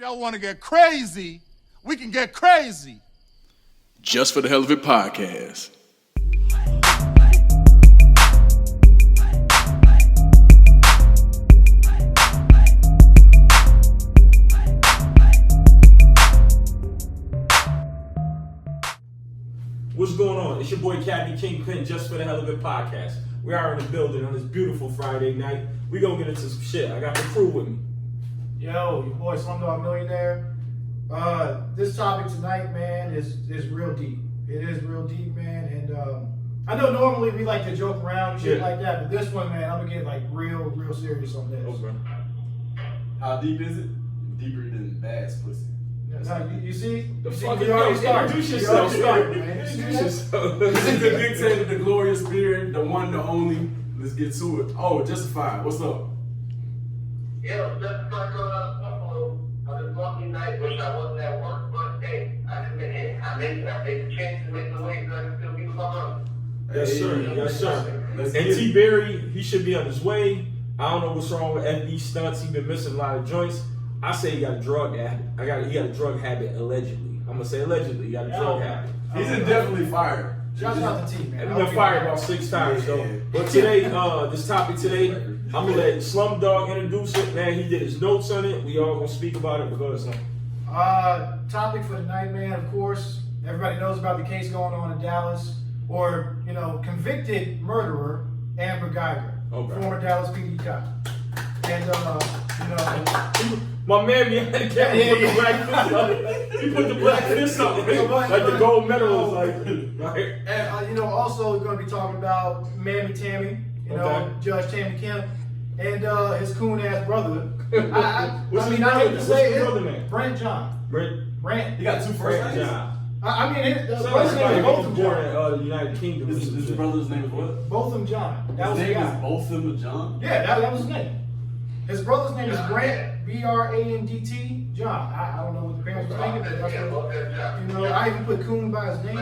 y'all want to get crazy, we can get crazy. Just for the Hell of It podcast. What's going on? It's your boy Captain Kingpin, Just for the Hell of It podcast. We are in the building on this beautiful Friday night. We gonna get into some shit. I got the crew with me. Yo, your boy Slumdog Millionaire. This topic tonight, man, is real deep. It is real deep, man. And I know normally we like to joke around and shit like that, but this one, man, I'm gonna get like real serious on this. Okay. How deep is it? Deeper than bass pussy. Now, you see? The You see, fuck you is already that? started. Introduce You yourself. already started, man. You see Introduce that? yourself. This is the dictator, the glorious spirit, the one, the only. Let's get to it. Oh, Justified. What's up? Yo, just like on this Monday night, wish I wasn't at work, but hey, I made the change to make the way so I can still be with my brother. Yes, sir. Hey, Yes, sir. Let's And get T it. Berry, he should be on his way. I don't know what's wrong with FB stunts. He been missing a lot of joints. I say he got a drug habit. He got a drug habit allegedly. I'm gonna say allegedly. He got a drug habit. He's indefinitely fired. Shout out the team, man. And we've been fired about 6 times though. Yeah. But today, this topic today, I'm gonna let Slumdog introduce it. Man, he did his notes on it. We all gonna speak about it. But go ahead, son. Topic for tonight, man, of course, everybody knows about the case going on in Dallas, or, you know, convicted murderer, Amber Geiger, former Dallas PD cop. And, you know, My man behind the camera put the black fist up. He put the black fist up, like the gold medal was like. and, you know, also we're going to be talking about Mammy Tammy, you know, Judge Tammy Kemp, and his coon-ass brother. What's I his mean, I hate to brother? say What's his brother it, name? Brent John. Brent. He got two first Brent names? John. I mean, the Sounds brother's like name is somebody Botham was born John. in the United Kingdom. His brother's name is what? Botham John. That was His the name guy. is Botham Jean? Yeah, that was his name. His brother's name is Brant, B-R-A-N-D-T, John. I don't know what the parents were thinking, but that's what, you know, I even put Coon by his name.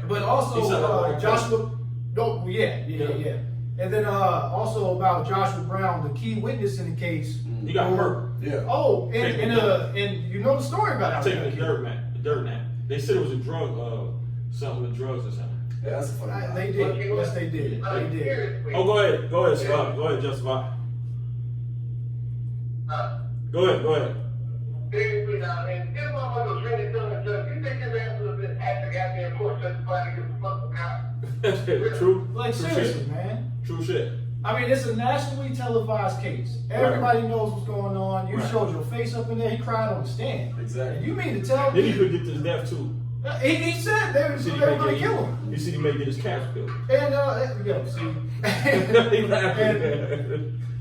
But also Joshua, yeah. And then also about Joshua Brown, the key witness in the case. He got hurt. Yeah. Oh, and you know the story about how Taking the dirt nap. They said it was a drug, something with drugs or something. Yeah, that's a funny They did. Yes, they did. They did. Oh, go ahead, Scott. Go ahead, Justify. Go ahead. Seriously now, and this motherfucker was really telling the judge, you think his ass would have been acting out there in court justifying to get the fucking cop? True. Like, True seriously, shit. man. True shit. I mean, it's a nationally televised case. Everybody knows what's going on. You showed your face up in there. He cried on the stand. Exactly. And you mean to tell Then he me? could get to his death too. He said they were going to kill him. You see, he may get his cash bill. And, see. And,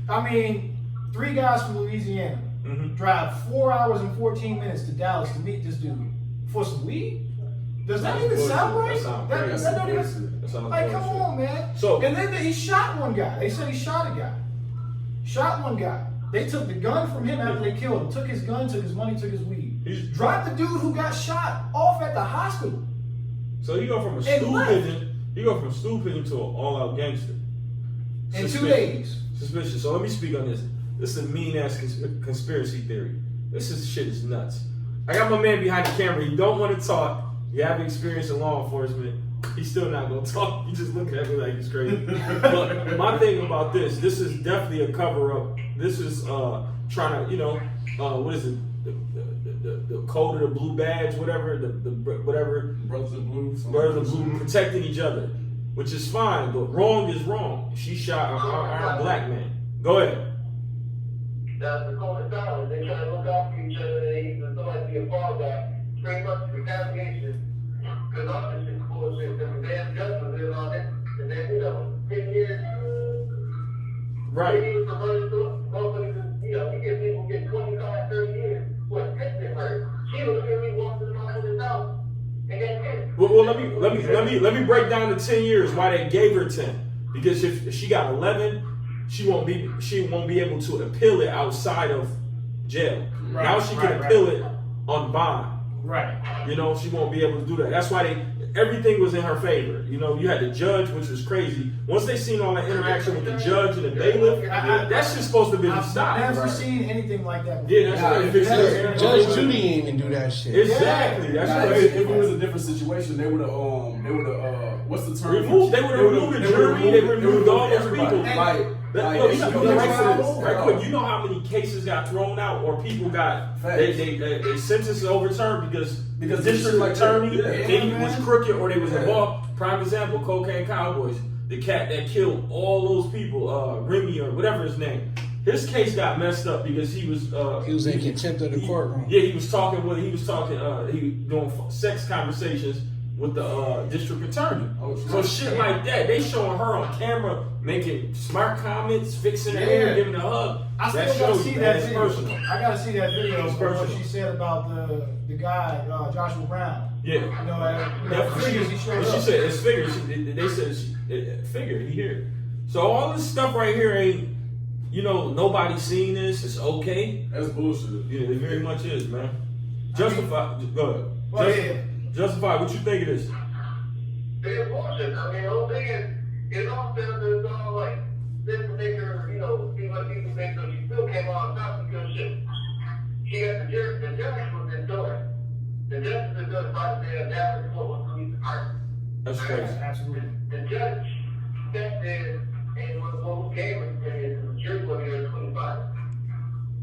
I mean, 3 guys from Louisiana drive 4 hours and 14 minutes to Dallas to meet this dude for some weed? Does that even sound right? That don't even, like, come on, man. So, and then he shot one guy. They said he shot a guy. Shot one guy. They took the gun from him after they killed him. Took his gun, took his money, took his weed. Dropped the dude who got shot off at the hospital. So he go from a stool pigeon. He go from stool pigeon to an all-out gangster. In 2 days. Suspicious. So let me speak on this. This is a mean-ass conspiracy theory. This shit is nuts. I got my man behind the camera. He don't want to talk. You have experience in law enforcement. He's still not gonna talk. He just looking at me like he's crazy. But my thing about this is definitely a cover-up. This is trying to, you know, what is it? The code of the blue badge, whatever, whatever. Brothers in Blue. Brothers in Blue protecting each other, which is fine, but wrong is wrong. She shot our black man. Go ahead. That's the code of silence. They try to look out for each other. They use somebody to be a fall guy. Pretty much retaliation. Because all this shit bullshit. The damn judgment is on it. And then, you know, 10 years. Right. 10 years for murder. Motherfuckers, you know, you get people get 25, 30 years. What attempted murder? She was really walking around in his house. And got hit. Well, let me break down the 10 years why they gave her 10. Because if she got 11, she won't be able to appeal it outside of jail. Now she can appeal it on bond. Right. You know, she won't be able to do that. That's why everything was in her favor. You know, you had the judge, which was crazy. Once they seen all that interaction with the judge and the bailiff, that shit's supposed to be stopped. I've never right? seen anything like that before. Yeah, that's Judge Judy ain't even do that shit. Exactly. That's Now, crazy. if it was a different situation, they would have, what's the term? They would have removed the jury. They removed all those people. Like, You know how many cases got thrown out or people got they sentences overturned because the district attorney was crooked or they was involved. Prime example, Cocaine Cowboys, the cat that killed all those people, Remy or whatever his name. His case got messed up because he was in contempt of the courtroom. Yeah, he was doing sex conversations with the district attorney. So shit like that, they showing her on camera making smart comments, fixing her hair, giving her a hug. I still That gotta shows see you that it's video. personal. I gotta see that video It's of what personal. she said about the guy, Joshua Brown. Yeah. You know, figures he showed But up. she said it's figures. They said figure. He here. So all this stuff right here ain't. You know, nobody's seen this. It's okay. That's bullshit. Yeah, it very much is, man. Justify. Go ahead. Well, Justify. What you think it is? It's bullshit. I mean, the whole thing is, it all sounds it's all like, this to make her, you know, see what people think, so she still came on top because shit. She got the judge was endorsed. The judge was endorsed by the Dallas Court Police Department. That's crazy. Absolutely. The judge stepped in and what gave us is the jury was here at 25.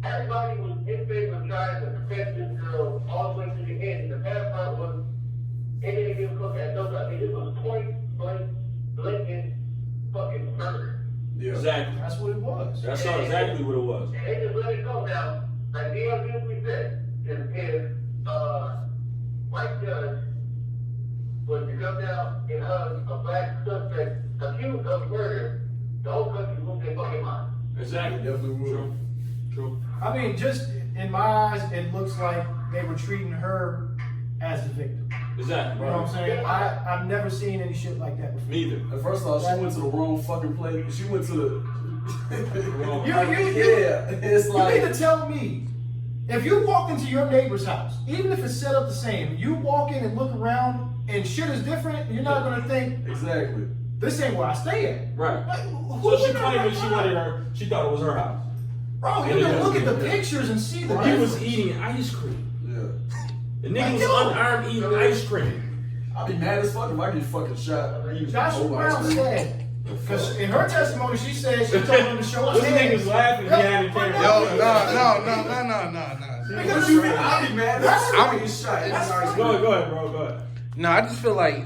Everybody was in favor of trying to protect this girl all the way to the end. The bad part was, it didn't give a fuck at nobody. It was point blank, blatant fucking murder. Yeah. Exactly. That's what it was. That's exactly what it was. And they just let it go now. Like Neil Gilbert said, if white judge was to come down and hug a black suspect accused of murder, the whole country lose their fucking mind. Exactly. Definitely would. True. I mean, just in my eyes, it looks like they were treating her as the victim. Exactly. You know what I'm saying? I've never seen any shit like that before. Neither. And first off, she went to the wrong fucking place. She went to the. It's You like. need to tell me, if you walk into your neighbor's house, even if it's set up the same, you walk in and look around and shit is different, you're not gonna think, Exactly. this ain't where I stay at. Right. Like, So she claimed that she thought it was her house. Bro, you can look at the pictures and see the He difference. was eating ice cream. Yeah. The nigga was unarmed eating ice cream. I'd be mad as fuck if I get fucking shot. Joshua Brown said, because in her testimony, she said she told him to show his This head. nigga was laughing behind the camera. No. Because you I'd be mad as fuck if I get shot. Go ahead, bro. Go ahead. No, I just feel like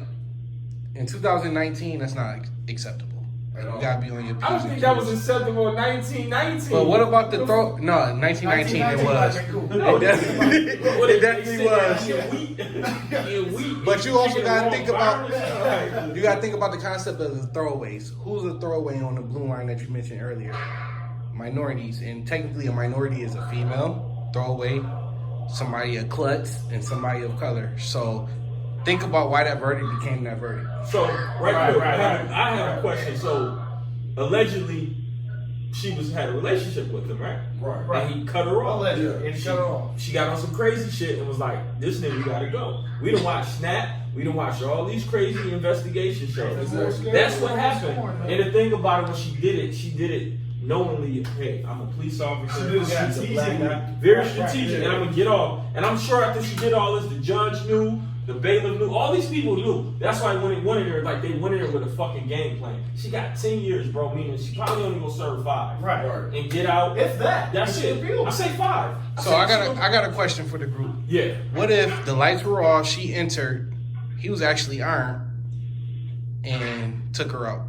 in 2019, that's not acceptable. Like, you gotta be on your P's I don't and think that was Q's. acceptable in 1919. But what about the throw? No, in 1919 it was. No, It definitely was. was. But you also gotta think about the concept of the throwaways. Who's a throwaway on the blue line that you mentioned earlier? Minorities, and technically a minority is a female throwaway, somebody a klutz, and somebody of color. So think about why that verdict became that verdict. So right. I have a question. So allegedly, she had a relationship with him, right? Right. And he cut her off. Allegedly, and cut her off. She got on some crazy shit and was like, "This nigga gotta go." We done watched Snap. We done watched all these crazy investigation shows. That's what happened. And the thing about it, when she did it knowingly. Hey, I'm a police officer. She did it She's a black strategically. guy. Very strategic, and I'm gonna get off. And I'm sure after she did all this, the judge knew. The bailiff knew. All these people knew. That's why when they wanted her, like they wanted her with a fucking game plan. She got 10 years, bro. Meaning she probably only gonna serve 5. Right. And get out. If that. That's She it. appealed. I say 5. So I got a question for the group. Yeah. What if the lights were off, she entered, he was actually armed, and took her out?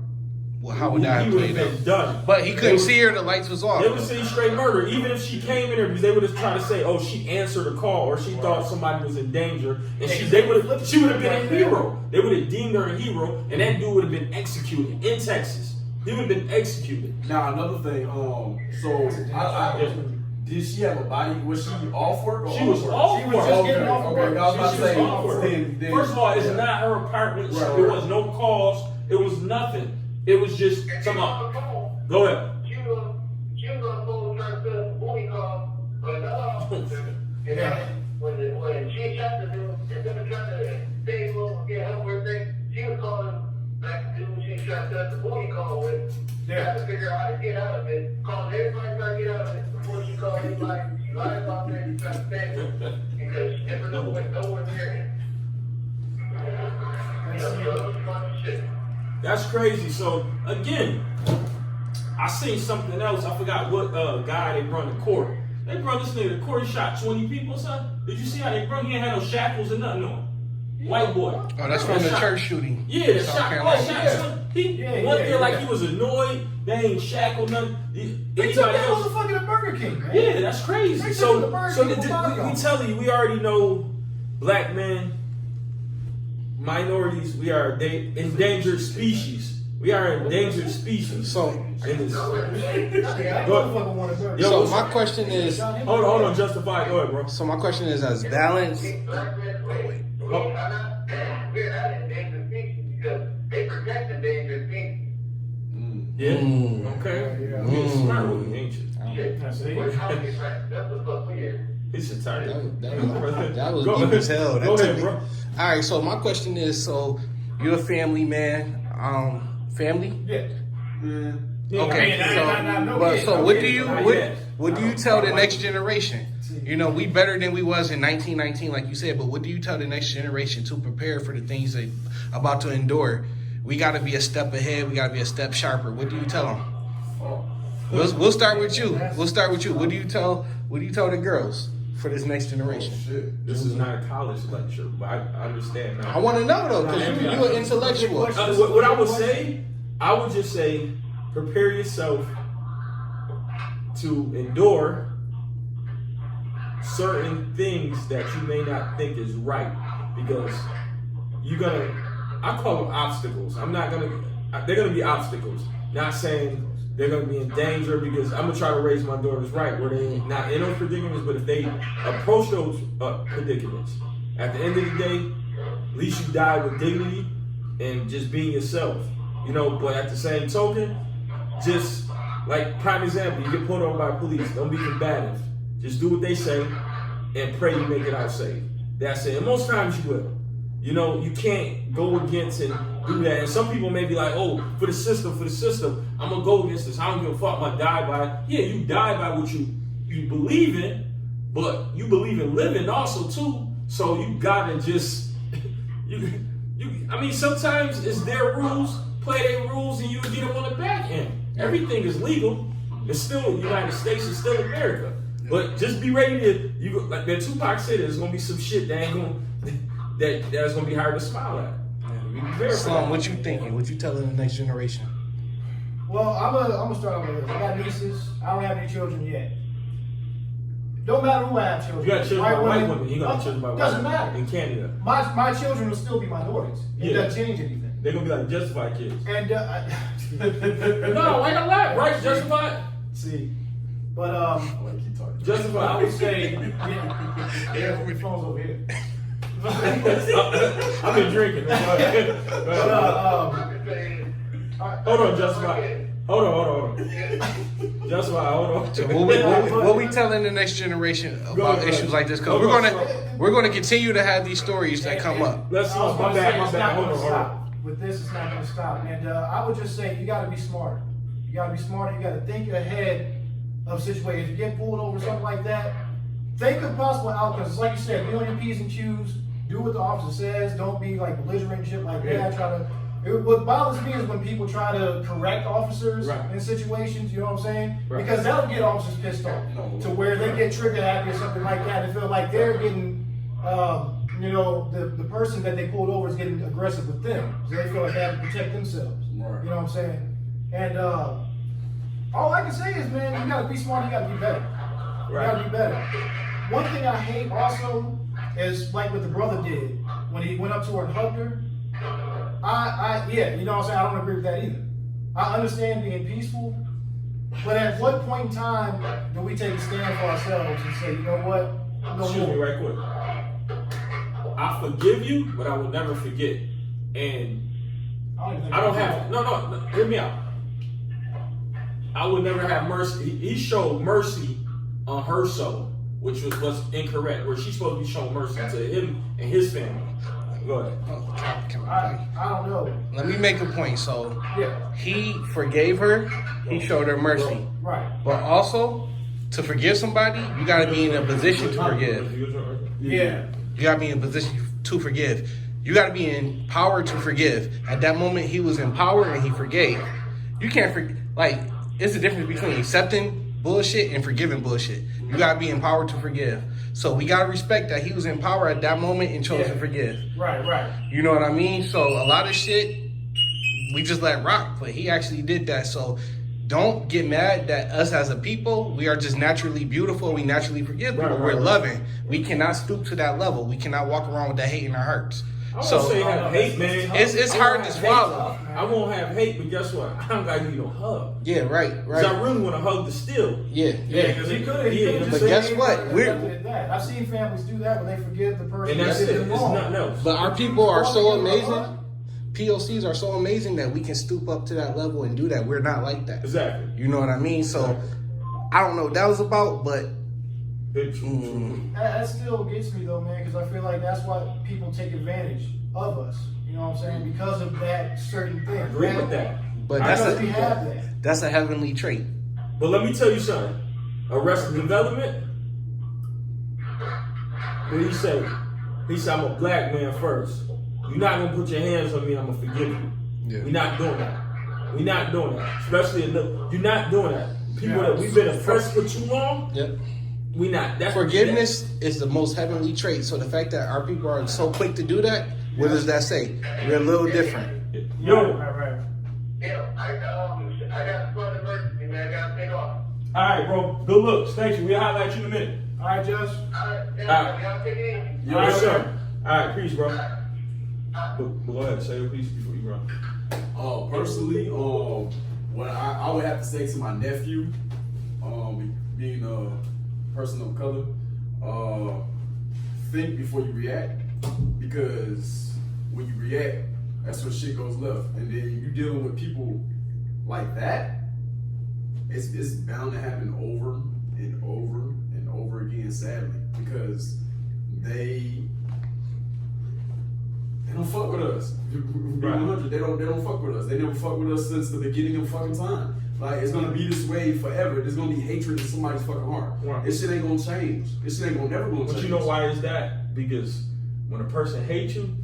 Well, how would that He have would have played out? been done. But he couldn't see her, the lights was off. They would say straight murder. Even if she came in there, because they would have tried to say, "Oh, she answered a call," or she thought somebody was in danger, and she would have been a hero. They would have deemed her a hero, and that dude would have been executed in Texas. He would have been executed. Now another thing. Did she have a body? Was she off work? Or She was off She was work. just getting off Okay, work. I was about to She was say. off work. Then, First of all, it's yeah. not her apartment. Right, There right. was no calls. It was nothing. It was just some. Go ahead. She was on the phone trying to set up a booty call, but and then when she shot the dude, instead of trying to save him, get her where out there and try to stand with them because you never know when no one's here. That's crazy. So again, I seen something else. I forgot what guy they brought to court. They brought this nigga to court. He shot 20 people, son. Did you see how they brought? He ain't had no shackles or nothing on. White boy. Oh, that's from the church shooting. Yeah, the South shot. Carolina. He went there like he was annoyed. They ain't shackled nothing. They took that motherfucker to Burger King, man. Yeah, that's crazy. They So, took the Burger so King we tell you, we already know black men, minorities, we are endangered species. We are endangered species. So, in this. That Go motherfucker wanted burger. Yo, so my question is, hold on, Justify. Go ahead, bro. so my question is, as balance. We're not endangered species because they protect endangered species. Yeah. Okay. You're smart with me, ain't you? We're talking right. That's the fuck we are. He's a tired. That was Go deep ahead. as hell. That Go took ahead, me- bro. All right, so my question is, so you're a family man, family? Yeah. Okay, so what do you tell the next generation? You know, we better than we was in 1919, like you said, but what do you tell the next generation to prepare for the things they about to endure? We got to be a step ahead. We got to be a step sharper. What do you tell them? We'll start with you. What do you tell the girls for this next generation? This is not a college lecture, but I understand now. I want to know though, because you're an intellectual. What I would say, I would just say, prepare yourself to endure certain things that you may not think is right, because you're gonna, I call them obstacles. They're gonna be obstacles. Not saying they're gonna be in danger, because I'm gonna try to raise my daughters right, where they're not in those predicaments, but if they approach those predicaments, at the end of the day, at least you die with dignity and just being yourself. You know, but at the same token, just like prime example, you get pulled over by police, don't be combative. Just do what they say and pray you make it out safe. That's it. And most times you will. You know, you can't go against and do that. And some people may be like, oh, for the system, I'm going to go against this. I don't give a fuck, I'm going to die by it. Yeah, you die by what you believe in, but you believe in living also too. So you got to just, I mean, sometimes it's their rules, play their rules, and you get them on the back end. Everything is legal. It's still the United States, it's still America. But just be ready to, like that Tupac said, there's gonna be some shit that ain't gonna, that's gonna be hard to smile at. Be prepared for Slum, that. what you thinking? What you telling the next generation? Well, I'm gonna start off with this. I got nieces. I don't have any children yet. Don't matter who I have children. You got children by white women, you got Oh, children by white doesn't women matter. in Canada. My children will still be minorities. It Yeah. doesn't change anything. They're gonna be like Justified kids. And No, why not lie? Right, Justified? see, but Justified, I would say, yeah, my phone's over here. I've been drinking. Hold on, Justified. Hold on. Justified, hold on. So what we telling the next generation about ahead. issues like this? Because Go, we're gonna continue to have these stories that come up. Let's I was my gonna say, bad. it's not Hold gonna on. stop. With this, it's not gonna stop. And I would just say, you gotta be smarter. You gotta be smarter. You gotta think ahead of situations. If you get pulled over, something like that, think of possible outcomes. It's like you said, be on your P's and Q's. Do what the officer says. Don't be like belligerent and shit like that. What bothers me is when people try to correct officers in situations, you know what I'm saying? Right. Because that'll get officers pissed off to where they get trigger happy or something like that and feel like they're getting, you know, the person that they pulled over is getting aggressive with them. So they feel like they have to protect themselves. Right. You know what I'm saying? And all I can say is, man, you gotta be smart, you gotta be better. You gotta be better. One thing I hate also is like what the brother did when he went up to her and hugged her. Yeah, you know what I'm saying? I don't agree with that either. I understand being peaceful, but at what point in time do we take a stand for ourselves and say, you know what? No Excuse me more. right quick. I forgive you, but I will never forget. And I don't have, no, hear me out. I would never have mercy. He showed mercy on her soul, which was incorrect, where she's supposed to be showing mercy to him and his family. Go ahead. I don't know. Let me make a point. So Yeah, he forgave her. He showed her mercy. right. But also, to forgive somebody, you gotta be in a position to forgive. Yeah. You gotta be in a position to forgive. You gotta be in power to forgive. At that moment, he was in power and he forgave. You can't it's the difference between accepting bullshit and forgiving bullshit. You gotta be in power to forgive. So we gotta respect that he was in power at that moment and chose to forgive. Right. You know what I mean? So a lot of shit we just let rock, but he actually did that. So don't get mad that us as a people, we are just naturally beautiful. We naturally forgive people. We're loving. We cannot stoop to that level. We cannot walk around with that hate in our hearts. I won't say have hate, man. It's hard to swallow. I won't have hate, but guess what? I don't got to give you no hug. Yeah, right. Because I really want to hug the still. Yeah. Because he could. But guess what? I've seen families do that when they forgive the person. And that's it. It's nothing else. But our people are so amazing. POCs are so amazing that we can stoop up to that level and do that. We're not like that. Exactly. You know what I mean? So I don't know what that was about, but that still gets me though, man, because I feel like that's why people take advantage of us. You know what I'm saying? Because of that certain thing. I agree with that. But that's a heavenly trait. But let me tell you something. Arrested Development. What did he say? He said, I'm a black man first. You're not gonna put your hands on me, I'm gonna forgive you. Yeah. We're not doing that. We're not doing that. Especially you're not doing that. People that we've been oppressed for too long. Yep. We not. That's Forgiveness is the most heavenly trait. So the fact that our people are so quick to do that, what does that say? We're a little different. Yo. Right. Yeah, I got a flood emergency, man. I gotta take off. All right, bro. Good looks. Thank you. We'll holler at you in a minute. All right, Josh. All right, All right. y'all take it easy. All right, sir. All right, peace, bro. But go ahead, say your piece before you run. Personally, what I would have to say to my nephew, being a person of color, think before you react, because when you react, that's when shit goes left. And then you dealing with people like that, it's bound to happen over and over and over again, sadly, because they don't fuck with us. Being 100, they don't fuck with us. They never fuck with us since the beginning of fucking time. Like, it's gonna be this way forever. There's gonna be hatred in somebody's fucking heart. Right. This shit ain't gonna change. This shit ain't never gonna change. But you know why is that? Because when a person hates you,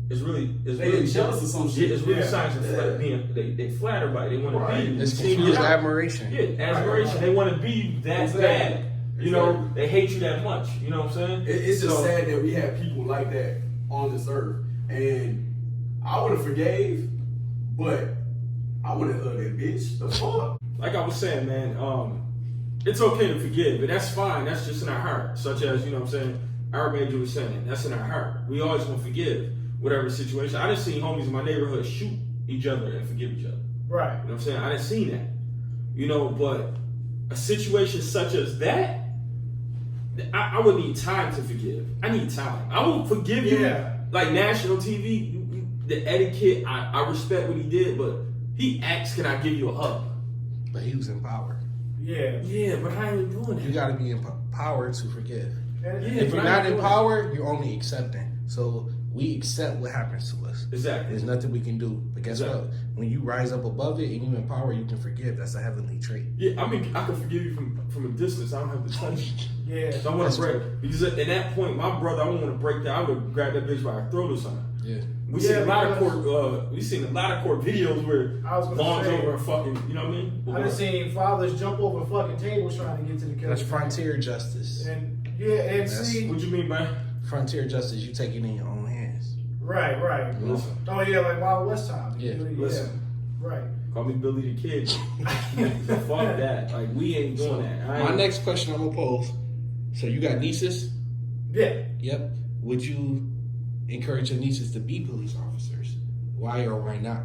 it's really jealous of some shit. It's really signs of they flatter by it. They want to be you. It's confused admiration. Yeah, admiration. They want to be you that bad. You know, they hate you that much. You know what I'm saying? It's just sad that we have people like that on this earth. And I would have forgave, but I would have hugged that bitch. The fuck? Like I was saying, man, it's okay to forgive, but that's fine. That's just in our heart. Such as, you know what I'm saying, our major was saying, that's in our heart. We always want to forgive whatever situation. I done seen homies in my neighborhood shoot each other and forgive each other. Right. You know what I'm saying? I done seen that. You know, but a situation such as that, I would need time to forgive. I need time. I won't forgive you. Like national TV, the etiquette, I respect what he did, but he asked, can I give you a hug? But he was in power. Yeah, but I ain't doing that. You gotta be in power to forgive. Yeah, If you're not in power, you're only accepting. So we accept what happens to us. Exactly. There's nothing we can do. But guess what? When you rise up above it and you in power, you can forgive. That's a heavenly trait. Yeah, I mean, I can forgive you from a distance. I don't have to touch you. Yeah. So I want to break. Because at that point, my brother, I wouldn't want to break that. I would grab that bitch by her throat or something. Yeah. We seen a lot of court videos where I was gonna Vaughn's say, over a fucking, you know what I mean? I done seen fathers jump over fucking tables trying to get to the killer. That's frontier justice. And see, What you mean by? Frontier justice, you take it in your own hands. right. Listen. Oh yeah, like Wild West time. Yeah. Listen. Right. Call me Billy the Kid. Fuck that. Like, we ain't doing that. My next question I'm gonna pose. So you got nieces? Yeah. Yep. Would you encourage your nieces to be police officers? Why or why not?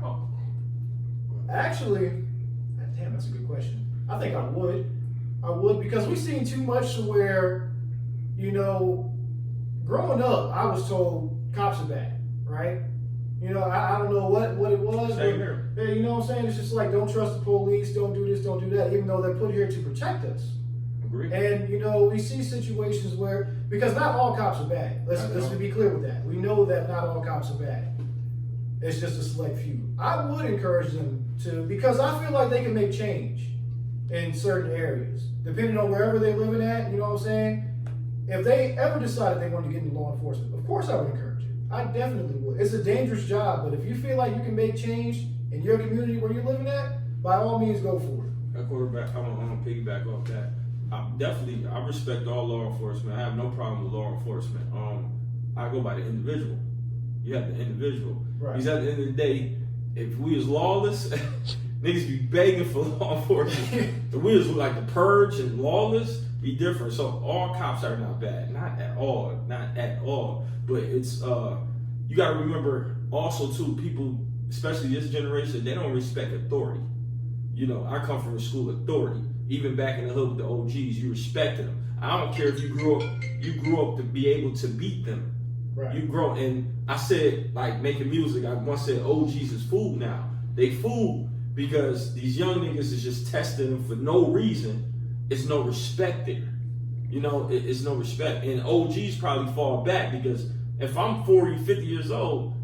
Actually, damn, that's a good question. I think I would. Because we've seen too much to where, you know, growing up, I was told cops are bad, right? You know, I don't know what it was. Same here. But, you know what I'm saying? It's just like, don't trust the police, don't do this, don't do that, even though they're put here to protect us. Agree. And, you know, we see situations where, because not all cops are bad. Let's be clear with that. We know that not all cops are bad. It's just a select few. I would encourage them to, because I feel like they can make change. in certain areas, depending on wherever they're living at. You know what I'm saying? If they ever decided they wanted to get into law enforcement, of course I would encourage it. I definitely would. It's a dangerous job, but if you feel like you can make change in your community where you're living at, by all means, go for it. That quarterback, I'm gonna piggyback off that. I respect all law enforcement. I have no problem with law enforcement. I go by the individual. You have the individual. Right. Because at the end of the day, if we was lawless, niggas be begging for law enforcement. If we was like the purge and lawless, be different. So all cops are not bad. Not at all. Not at all. But it's you gotta remember also too, people, especially this generation, they don't respect authority. You know, I come from a school of authority. Even back in the hood with the OGs, you respected them. I don't care if you grew up to be able to beat them. Right. You grow, and I said, like, making music, I once said OGs is food now. They food because these young niggas is just testing them for no reason. It's no respect there. You know, it's no respect. And OGs probably fall back because if I'm 40, 50 years old,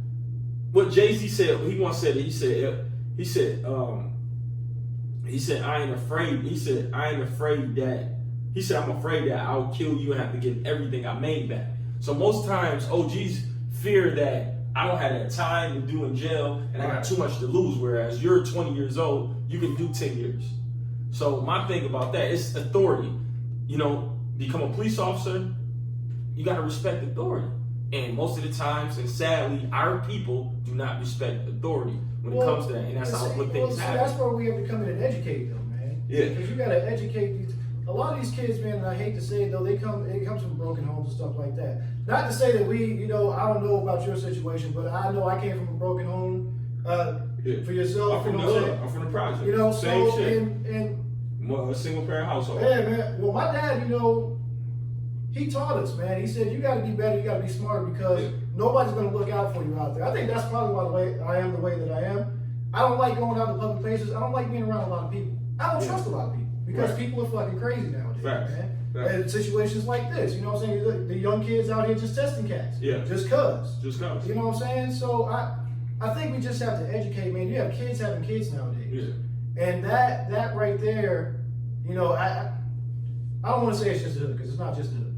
what Jay-Z said, he once said it, he said, I ain't afraid. He said, I'm afraid that I'll kill you and have to get everything I made back. So most times OGs fear that I don't have that time to do in jail and I got too much to lose. Whereas you're 20 years old, you can do 10 years. So my thing about that is authority. You know, become a police officer, you got to respect authority. And most of the times, and sadly, our people do not respect authority when it comes to that. And that's how what things happen. That's where we have to come in and educate them, man. Yeah. Because you got to educate these. A lot of these kids, man, and I hate to say it though, it comes from broken homes and stuff like that. Not to say that I don't know about your situation, but I know I came from a broken home. For yourself, I'm from you know what I'm saying? I'm from the project. You know, same so shit. and A single parent household. yeah, man. Well, my dad, he taught us, man. He said you got to be better, you got to be smarter because nobody's going to look out for you out there. I think that's probably why I am the way that I am. I don't like going out to public places. I don't like being around a lot of people. I don't trust a lot of people because people are fucking crazy nowadays, man. And situations like this, you know what I'm saying? The young kids out here just testing cats. Yeah. Just cuz. Just cuz. You know what I'm saying? So I think we just have to educate, man. You have kids having kids nowadays. Yeah. And that right there, I don't want to say it's just the hood because it's not just the hood.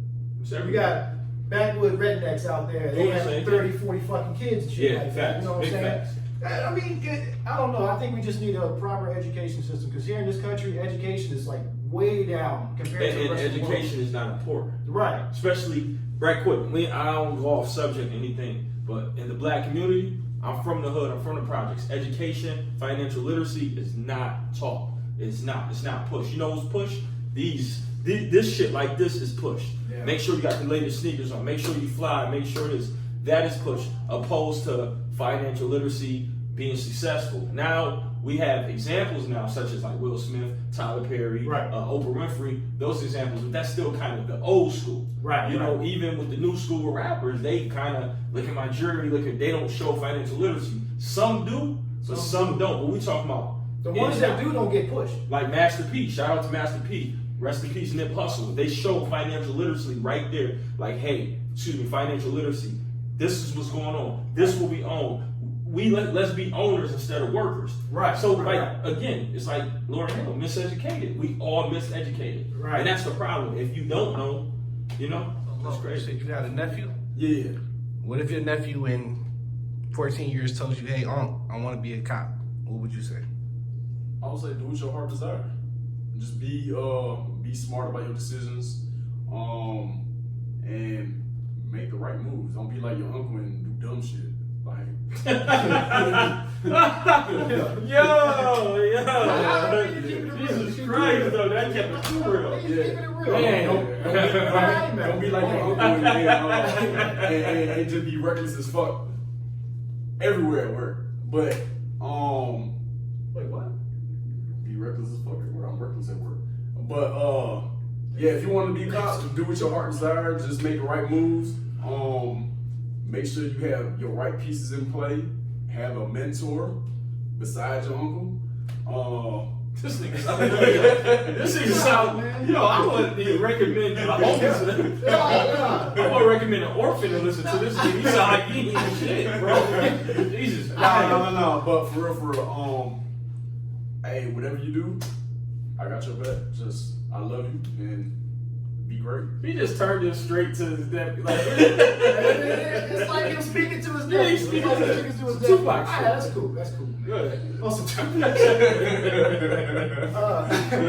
We got backwood rednecks out there. They have 30, 40 fucking kids and shit like that. You know what I'm saying? I mean, I don't know. I think we just need a proper education system because here in this country, education is like way down compared to the rest of the world. Education is not important. Right. Especially, right quick, I don't go off subject or anything, but in the black community, I'm from the hood, I'm from the projects. Education, financial literacy is not taught. It's not pushed. You know what's pushed? This shit like this is pushed. Yeah. Make sure you got the latest sneakers on. Make sure you fly. Make sure that is pushed. Opposed to financial literacy being successful. Now we have examples now, such as like Will Smith, Tyler Perry, Oprah Winfrey. Those examples, but that's still kind of the old school. Right. You know, even with the new school rappers, they kind of look at my jury. They don't show financial literacy. Some do, but some don't. But we talking about the ones that do don't get pushed. Like Master P. Shout out to Master P. Rest in peace, Nip Hussle. They show financial literacy right there. Like, hey, financial literacy. This is what's going on. This will be owned. Let's be owners instead of workers. Right. So again, it's like Lauryn Hill, miseducated. We all miseducated. Right. And that's the problem. If you don't know, that's crazy. You got a nephew? Yeah. What if your nephew in 14 years told you, hey, I want to be a cop? What would you say? I would say do what your heart desires. Just be smart about your decisions, and make the right moves. Don't be like your uncle and do dumb shit. Like, Jesus Christ, though, that kept it too real. Don't be like your uncle and just be reckless as fuck everywhere at work. But wait, what? Be reckless as fuck everywhere. I'm reckless at work. But yeah, if you want to be a cop, do what your heart desires. Just make the right moves. Make sure you have your right pieces in play. Have a mentor besides your uncle. This nigga sound, I wouldn't recommend I would recommend an orphan to listen to this nigga. He sound like he ain't shit, bro. Jesus. No. But for real, hey, whatever you do, I got your back. Just, I love you and be great. He just turned it straight to his nephew. Like, It's like him speaking to his nephew. Yeah, he's speaking It's like to him speaking to his Tupac nephew. shit. That's cool. That's cool. good. Also,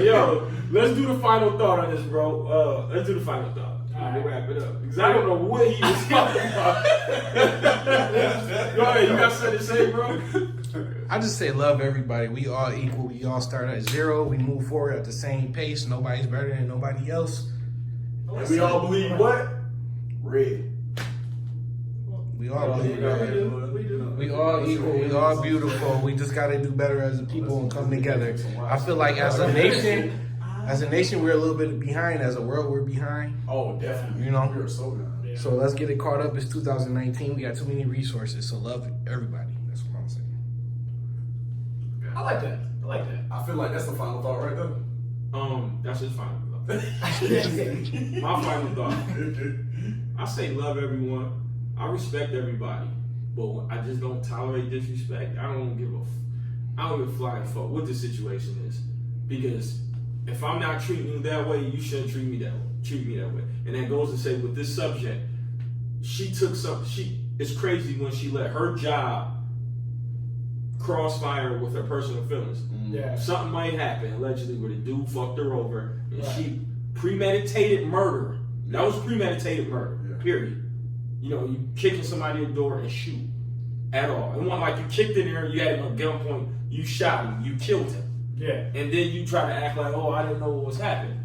Yo, let's do the final thought on this, bro. Let's do the final thought. We'll wrap it up. Because I don't know what he was talking about. Go ahead, you got something to say, bro? I just say love everybody. We all equal. We all start at 0. We move forward at the same pace. Nobody's better than nobody else. And we all believe what? Red. We all believe we do. we all equal. We all beautiful. We just gotta do better as a people and come together. I feel like as a nation, we're a little bit behind. As a world, we're behind. Oh, definitely. You know? We are so down. So let's get it caught up. It's 2019. We got too many resources. So love everybody. That's what I'm saying. I like that. I like that. I feel like that's the final thought right there. That's his final thought. My final thought. I say love everyone. I respect everybody, but I just don't tolerate disrespect. I don't give a flying fuck what the situation is, because if I'm not treating you that way, you shouldn't treat me that way. And that goes to say with this subject, she took some. It's crazy when she let her job crossfire with her personal feelings. Yeah. Something might happen allegedly where the dude fucked her over, and she premeditated murder. That was premeditated murder. Period. You know, you kicking somebody in the door and shoot at all. It wasn't like you kicked in there, you had him at gunpoint, you shot him, you killed him. Yeah. And then you try to act like, oh, I didn't know what was happening.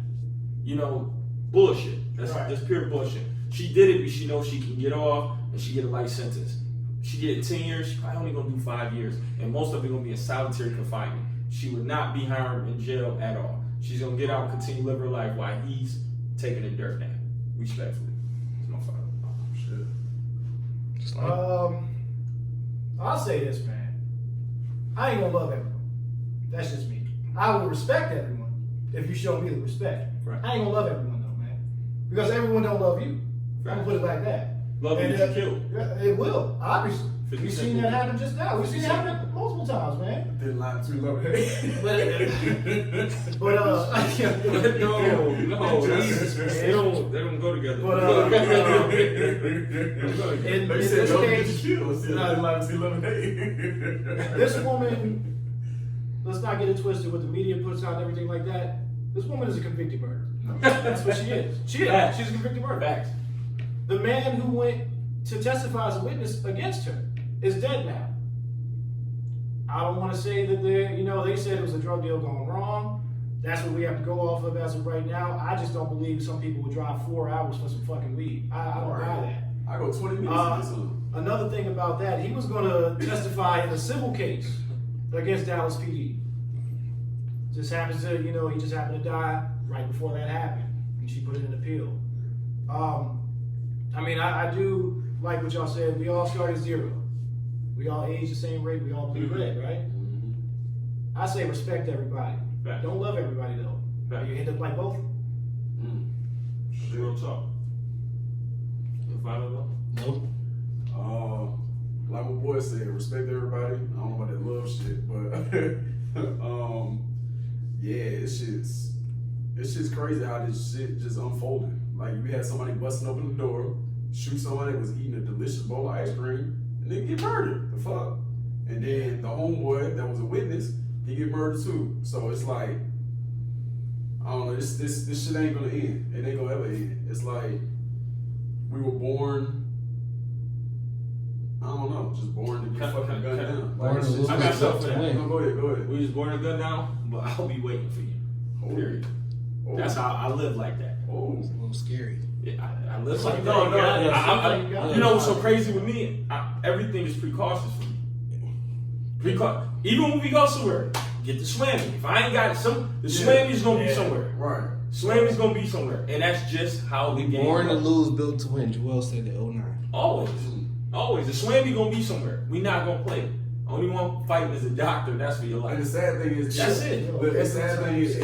You know, bullshit. That's pure bullshit. She did it because she knows she can get off and she get a life sentence. She get 10 years, she probably only gonna do 5 years. And most of it gonna be in solitary confinement. She would not be harmed in jail at all. She's gonna get out and continue to live her life while he's taking a dirt nap. Respectfully. It's no fun. Shit. Just like I'll say this, man. I ain't gonna love everyone. That's just me. I will respect everyone if you show me the respect. Right. I ain't gonna love everyone though, man. Because everyone don't love you. I'm gonna put it like that. Love you, get killed. It will, obviously. 50 We've seen that happen just now. We've seen it happen multiple times, man. Thin line between love and hate. But No, Jesus, man. they don't go together. But They in said this love case, gets you killed. Thin line between love and hate. this woman, let's not get it twisted what the media puts out and everything like that. This woman is a convicted murderer. That's what she is. She is. Facts. She's a convicted murderer. Facts. The man who went to testify as a witness against her is dead now. I don't want to say that they said it was a drug deal going wrong. That's what we have to go off of as of right now. I just don't believe some people would drive 4 hours for some fucking weed. I don't buy that. I go 20 minutes to this one. Another thing about that, he was going to testify in a civil case against Dallas PD. Just happens to, he just happened to die right before that happened, and she put in an appeal. I do like what y'all said. We all start at 0. We all age the same rate. We all bleed red, right? I say respect everybody. Fact. Don't love everybody though. Fact. You end up like both. Real talk. The final though? nope. Like my boy said, respect everybody. I don't know about that love shit, but yeah, it's just crazy how this shit just unfolded. Like you had somebody busting open the door, shoot somebody that was eating a delicious bowl of ice cream, and then get murdered. The fuck? And then the homeboy that was a witness, he get murdered too. So it's like, I don't know, this shit ain't gonna end. It ain't gonna ever end. It's like we were born, I don't know, just born to get fucking gunned down. Born to lose. I got something for that. No, go ahead. We was born a gun down, but I'll be waiting for you. Period. Oh. That's how I live like that. Oh. It's a little scary. Yeah, I live like No, that. no, You know what's so crazy with me? Everything is precautious for me. Even when we go somewhere, get the swammy. If I ain't got it, the swammy's gonna be somewhere. Right. Swammy's gonna be somewhere, and that's just how the game Born to goes. lose, built to win. Joel said it 09. Always. The swammy gonna be somewhere. We not gonna play. Only one fighting is a doctor. That's for your And the life. sad thing is, That's it. The sad thing is,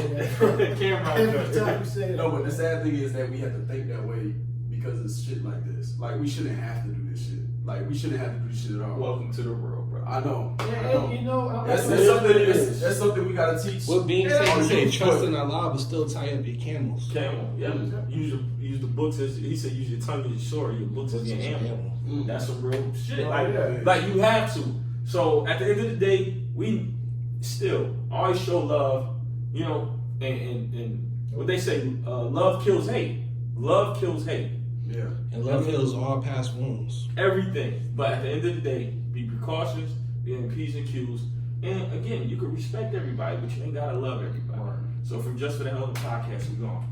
Camera. Every time you say no, but the sad thing is that we have to think that way because of shit like this. Like, we shouldn't have to do this shit. Like, we shouldn't have to do this shit at all. Welcome to the world, bro. I know. Yeah, I know. you know, That's something we gotta teach. What being Yeah, said, you say but- trust in Allah, but still tie up your camels. Camel, yeah. Use the books as he said. Use your tongue as your sword. Your books as your ammo. That's some real shit. Like you have to. So at the end of the day, we still always show love. You know, and what they say, love kills hate. Love kills hate. Yeah. And love heals all past wounds. Everything. But at the end of the day, be precautious, be in P's and Q's. And again, you can respect everybody, but you ain't gotta love everybody. Right. So from Just for the Hell of the Podcast, we're gone.